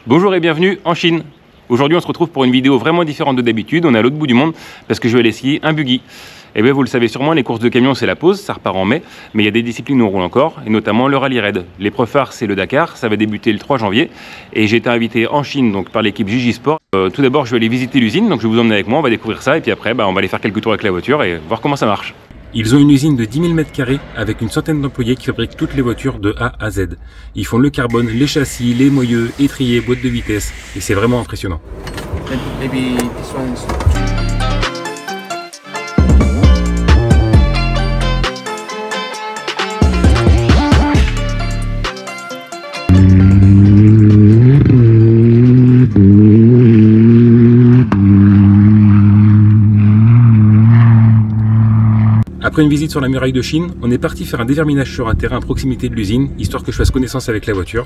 Bonjour et bienvenue en Chine. Aujourd'hui on se retrouve pour une vidéo vraiment différente de d'habitude. On est à l'autre bout du monde parce que je vais aller skier un buggy. Et bien vous le savez sûrement, les courses de camions c'est la pause, ça repart en mai. Mais il y a des disciplines où on roule encore, et notamment le rallye raid. L'épreuve phare c'est le Dakar, ça va débuter le 3 janvier. Et j'ai été invité en Chine donc, par l'équipe Gigi Sport. Tout d'abord je vais aller visiter l'usine, donc je vais vous emmener avec moi, on va découvrir ça. Et puis après on va aller faire quelques tours avec la voiture et voir comment ça marche. Ils ont une usine de 10 000 m² avec une centaine d'employés qui fabriquent toutes les voitures de A à Z. Ils font le carbone, les châssis, les moyeux, étriers, boîtes de vitesse et c'est vraiment impressionnant. Après une visite sur la muraille de Chine, on est parti faire un déverminage sur un terrain à proximité de l'usine, histoire que je fasse connaissance avec la voiture.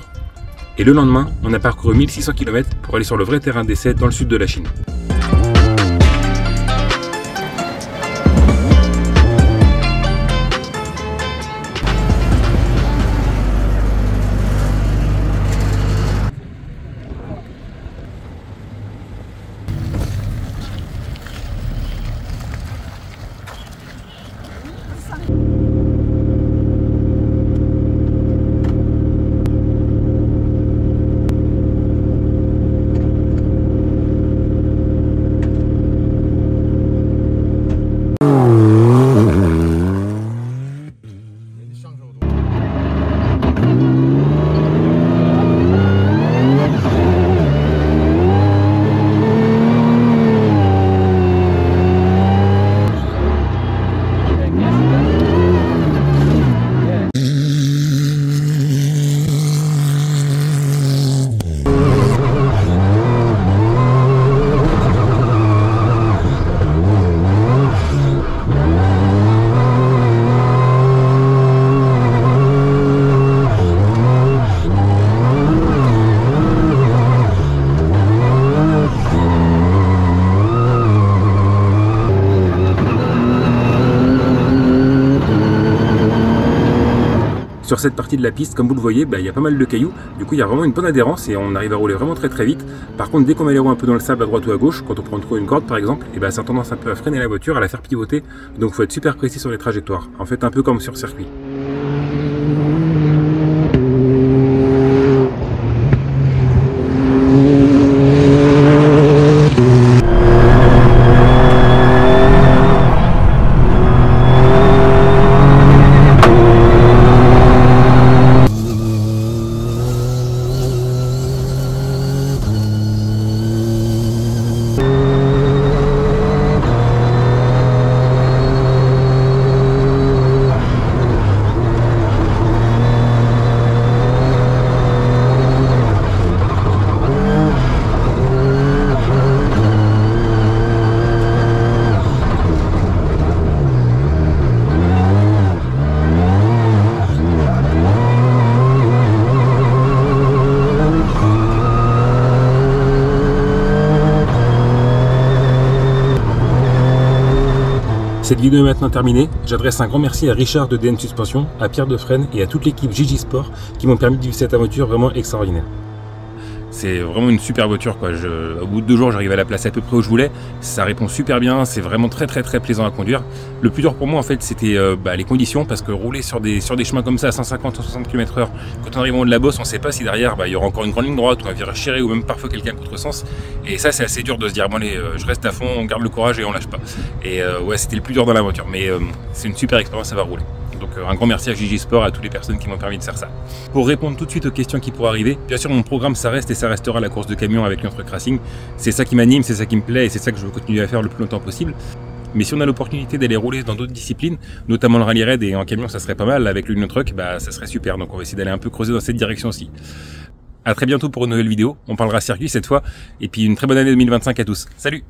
Et le lendemain, on a parcouru 1600 km pour aller sur le vrai terrain d'essai dans le sud de la Chine. Sur cette partie de la piste, comme vous le voyez, il y a pas mal de cailloux, du coup il y a vraiment une bonne adhérence et on arrive à rouler vraiment très vite. Par contre, dès qu'on met les roues un peu dans le sable à droite ou à gauche, quand on prend trop une corde par exemple, ça a tendance un peu à freiner la voiture, à la faire pivoter, donc il faut être super précis sur les trajectoires, en fait un peu comme sur circuit. Cette vidéo est maintenant terminée. J'adresse un grand merci à Richard de DN Suspension, à Pierre Defresne et à toute l'équipe Gigi Sport qui m'ont permis de vivre cette aventure vraiment extraordinaire. C'est vraiment une super voiture quoi. Au bout de 2 jours, j'arrive à la placer à peu près où je voulais. Ça répond super bien, c'est vraiment très plaisant à conduire. Le plus dur pour moi en fait c'était les conditions parce que rouler sur des chemins comme ça à 150-160 km/h, quand on arrive en haut de la bosse, on ne sait pas si derrière il y aura encore une grande ligne droite ou un virage serré ou même parfois quelqu'un contresens. Et ça c'est assez dur de se dire bon allez, je reste à fond, on garde le courage et on lâche pas. Et ouais c'était le plus dur dans la voiture, mais c'est une super expérience, ça va rouler. Donc un grand merci à Gigi Sport, à toutes les personnes qui m'ont permis de faire ça. Pour répondre tout de suite aux questions qui pourraient arriver, bien sûr mon programme ça reste et ça restera la course de camion avec notre racing. C'est ça qui m'anime, c'est ça qui me plaît et c'est ça que je veux continuer à faire le plus longtemps possible. Mais si on a l'opportunité d'aller rouler dans d'autres disciplines, notamment le rallye raid et en camion ça serait pas mal, avec le truck ça serait super. Donc on va essayer d'aller un peu creuser dans cette direction aussi. A très bientôt pour une nouvelle vidéo, on parlera circuit cette fois, et puis une très bonne année 2025 à tous. Salut!